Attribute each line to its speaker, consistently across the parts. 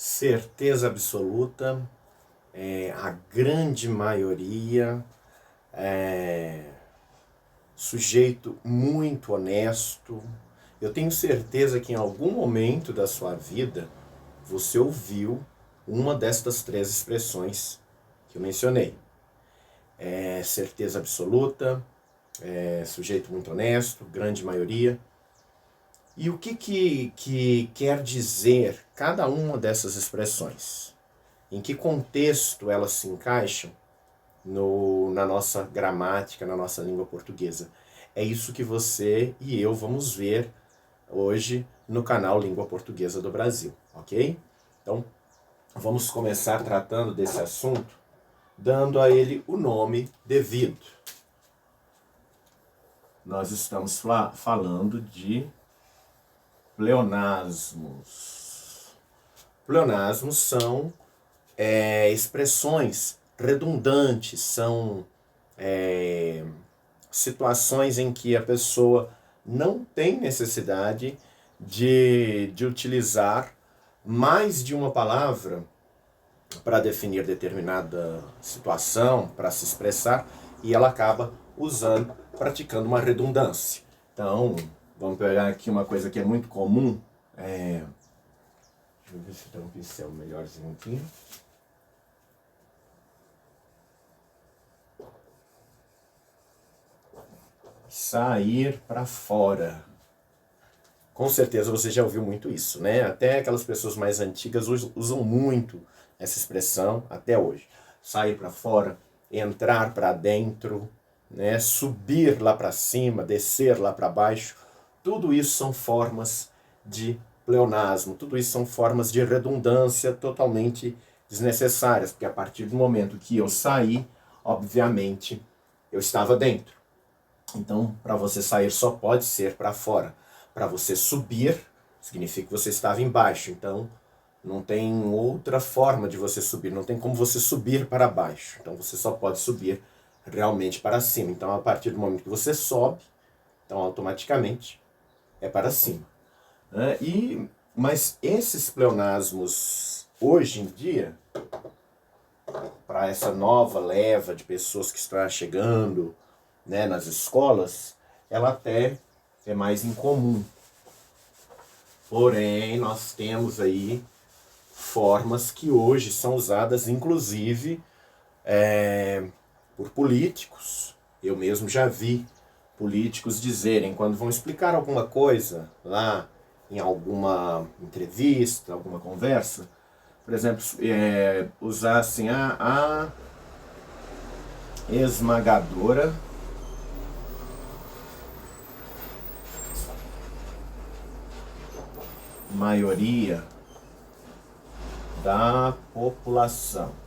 Speaker 1: Certeza absoluta, a grande maioria, sujeito muito honesto. Eu tenho certeza que em algum momento da sua vida você ouviu uma destas três expressões que eu mencionei. Certeza absoluta, sujeito muito honesto, grande maioria. E o que quer dizer cada uma dessas expressões? Em que contexto elas se encaixam na nossa gramática, na nossa língua portuguesa? É isso que você e eu vamos ver hoje no canal Língua Portuguesa do Brasil, ok? Então, vamos começar tratando desse assunto, dando a ele o nome devido. Nós estamos falando de pleonasmos. Pleonasmos são expressões redundantes, são situações em que a pessoa não tem necessidade de utilizar mais de uma palavra para definir determinada situação, para se expressar, e ela acaba praticando uma redundância. Então, vamos pegar aqui uma coisa que é muito comum. Deixa eu ver se tem um pincel melhorzinho aqui. Sair para fora. Com certeza você já ouviu muito isso, né? Até aquelas pessoas mais antigas usam muito essa expressão até hoje. Sair para fora, entrar para dentro, né? Subir lá para cima, descer lá para baixo. Tudo isso são formas de pleonasmo, tudo isso são formas de redundância totalmente desnecessárias, porque a partir do momento que eu saí, obviamente, eu estava dentro. Então, para você sair só pode ser para fora. Para você subir, significa que você estava embaixo. Então, não tem outra forma de você subir. Não tem como você subir para baixo. Então, você só pode subir realmente para cima. Então, a partir do momento que você sobe, então automaticamente é para cima. Mas esses pleonasmos, hoje em dia, para essa nova leva de pessoas que está chegando, né, nas escolas, ela até é mais incomum. Porém, nós temos aí formas que hoje são usadas, inclusive, por políticos. Eu mesmo já vi políticos dizerem, quando vão explicar alguma coisa lá em alguma entrevista, alguma conversa, por exemplo, usar assim, a esmagadora maioria da população.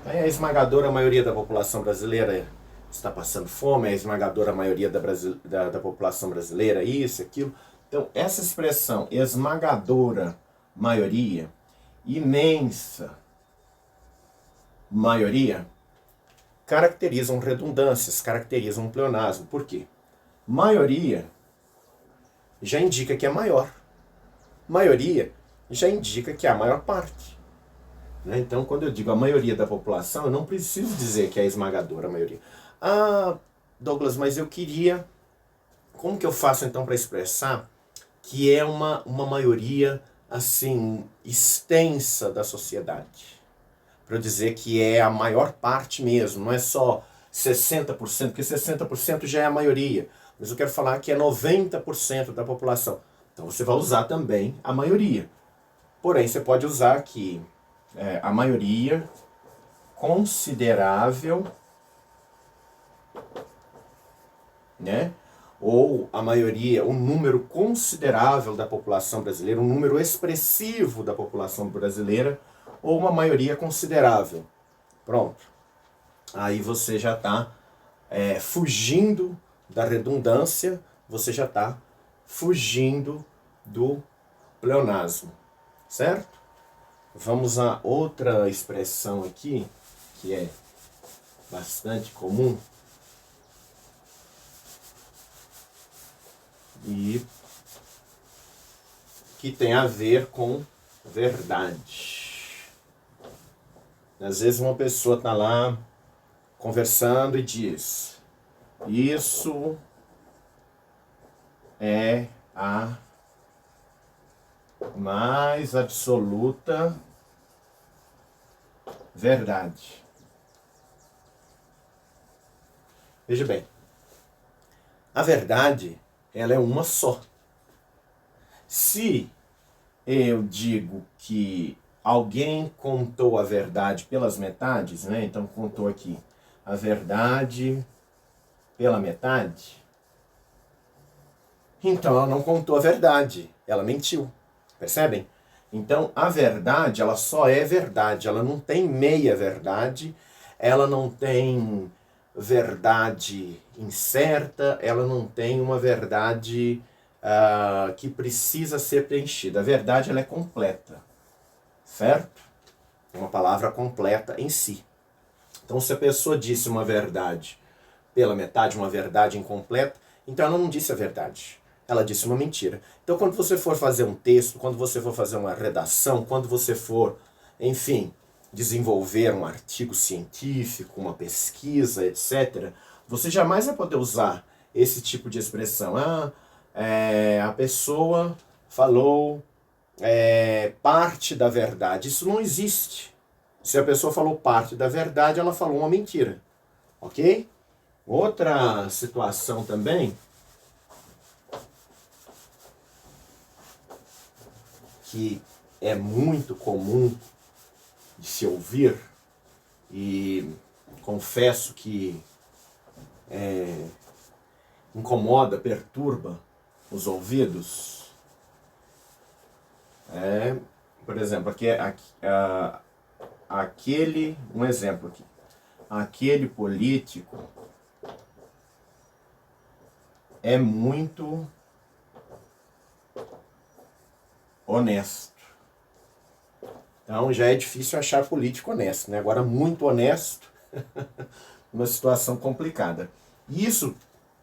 Speaker 1: A esmagadora maioria da população brasileira está passando fome, a esmagadora maioria da população brasileira, isso, aquilo. Então, essa expressão, esmagadora maioria, imensa maioria, caracterizam redundâncias, caracterizam pleonasmo. Por quê? Maioria já indica que é maior. Maioria já indica que é a maior parte. Né? Então, quando eu digo a maioria da população, eu não preciso dizer que é a esmagadora maioria. Ah, Douglas, mas eu queria... Como que eu faço então para expressar que é uma maioria assim extensa da sociedade? Para eu dizer que é a maior parte mesmo, não é só 60%, porque 60% já é a maioria. Mas eu quero falar que é 90% da população. Então você vai usar também a maioria. Porém, você pode usar aqui a maioria considerável, né? Ou a maioria, um número considerável da população brasileira, um número expressivo da população brasileira, ou uma maioria considerável. Pronto. Aí você já está fugindo da redundância, você já está fugindo do pleonasmo, certo? Vamos a outra expressão aqui, que é bastante comum. E que tem a ver com verdade. Às vezes uma pessoa está lá conversando e diz: isso é a mais absoluta verdade. Veja bem, a verdade, ela é uma só. Se eu digo que alguém contou a verdade pelas metades, né? Então contou aqui a verdade pela metade, então ela não contou a verdade, ela mentiu. Percebem? Então a verdade, ela só é verdade, ela não tem meia verdade, ela não tem verdade incerta, ela não tem uma verdade que precisa ser preenchida. A verdade, ela é completa, certo? É uma palavra completa em si. Então se a pessoa disse uma verdade pela metade, uma verdade incompleta, então ela não disse a verdade. Ela disse uma mentira. Então quando você for fazer um texto, quando você for fazer uma redação, quando você for, enfim, desenvolver um artigo científico, uma pesquisa, etc., você jamais vai poder usar esse tipo de expressão. A pessoa falou parte da verdade. Isso não existe. Se a pessoa falou parte da verdade, ela falou uma mentira. Ok? Outra situação também que é muito comum de se ouvir, e confesso que incomoda, perturba os ouvidos, por exemplo, um exemplo aqui, aquele político é muito honesto. Então já é difícil achar político honesto, né? Agora muito honesto, uma situação complicada. Isso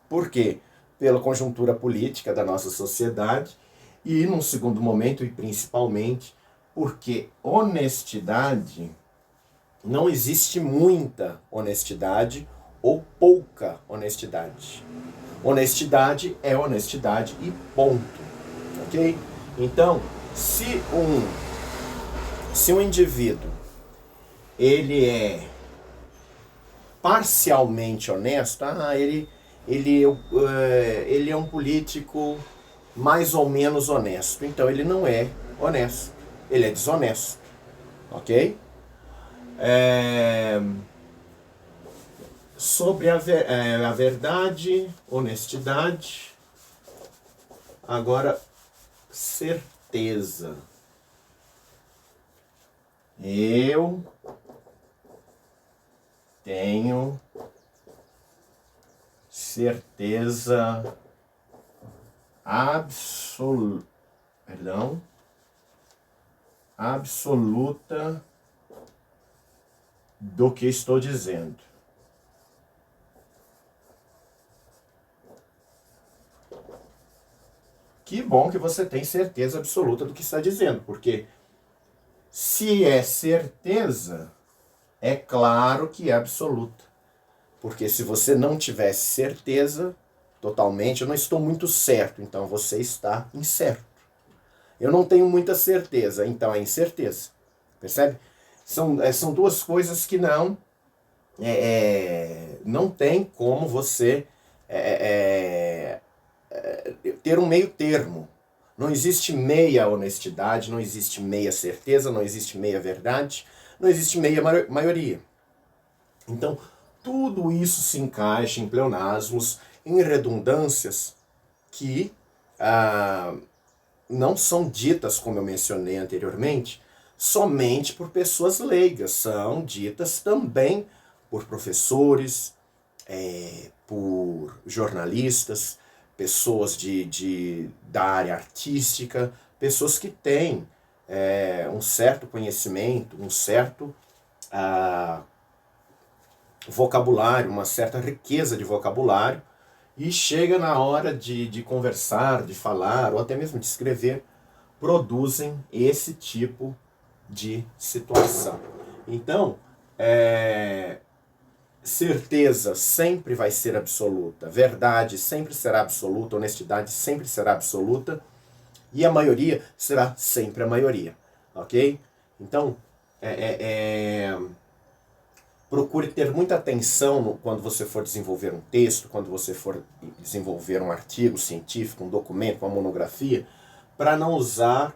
Speaker 1: por quê? Pela conjuntura política da nossa sociedade e, num segundo momento, e principalmente, porque honestidade, não existe muita honestidade ou pouca honestidade. Honestidade é honestidade e ponto, ok? Então, se um indivíduo ele é parcialmente honesto, ele é um político mais ou menos honesto. Então ele não é honesto, ele é desonesto, ok? Sobre a verdade, honestidade, agora certeza. Eu tenho certeza absoluta do que estou dizendo. Que bom que você tem certeza absoluta do que está dizendo, porque se é certeza, é claro que é absoluta. Porque se você não tivesse certeza totalmente, eu não estou muito certo, então você está incerto. Eu não tenho muita certeza, então é incerteza. Percebe? São duas coisas que não tem como você ter um meio termo. Não existe meia honestidade, não existe meia certeza, não existe meia verdade, não existe meia maioria. Então, tudo isso se encaixa em pleonasmos, em redundâncias que não são ditas, como eu mencionei anteriormente, somente por pessoas leigas, são ditas também por professores, por jornalistas, pessoas da área artística, pessoas que têm um certo conhecimento, um certo vocabulário, uma certa riqueza de vocabulário, e chega na hora de conversar, de falar, ou até mesmo de escrever, produzem esse tipo de situação. Então, certeza sempre vai ser absoluta, verdade sempre será absoluta, honestidade sempre será absoluta, e a maioria será sempre a maioria, ok? Então, procure ter muita atenção quando você for desenvolver um texto, quando você for desenvolver um artigo científico, um documento, uma monografia, para não usar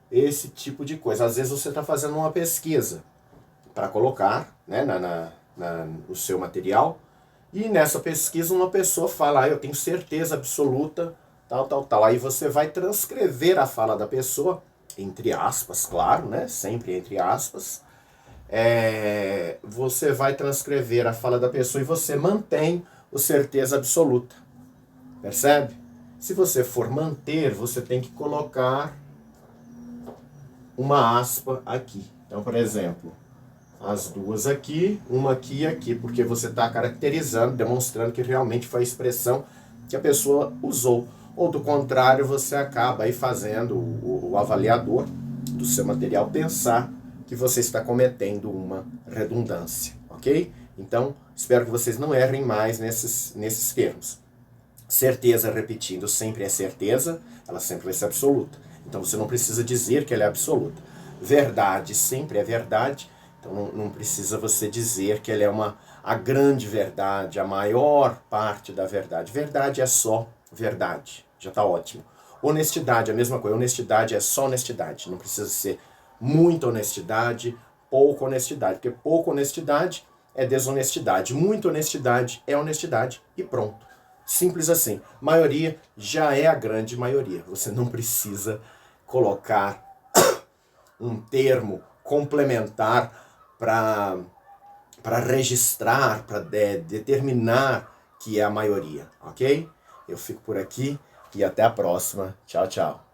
Speaker 1: esse tipo de coisa. Às vezes você está fazendo uma pesquisa para colocar, né, no seu material, e nessa pesquisa uma pessoa fala, eu tenho certeza absoluta, tal. Aí você vai transcrever a fala da pessoa, entre aspas, claro, né, sempre entre aspas. Você vai transcrever a fala da pessoa e você mantém o certeza absoluta. Percebe? Se você for manter, você tem que colocar uma aspa aqui. Então, por exemplo, as duas aqui, uma aqui e aqui, porque você está caracterizando, demonstrando que realmente foi a expressão que a pessoa usou. Ou do contrário, você acaba aí fazendo o avaliador do seu material pensar que você está cometendo uma redundância, ok? Então, espero que vocês não errem mais nesses termos. Certeza, repetindo, sempre é certeza, ela sempre vai ser absoluta. Então você não precisa dizer que ela é absoluta. Verdade sempre é verdade, então não precisa você dizer que ela é a grande verdade, a maior parte da verdade. Verdade é só verdade, já está ótimo. Honestidade é a mesma coisa, honestidade é só honestidade, não precisa ser muita honestidade, pouca honestidade, porque pouca honestidade é desonestidade, muita honestidade é honestidade e pronto. Simples assim. Maioria já é a grande maioria. Você não precisa colocar um termo complementar para registrar, para determinar que é a maioria, ok? Eu fico por aqui e até a próxima. Tchau, tchau.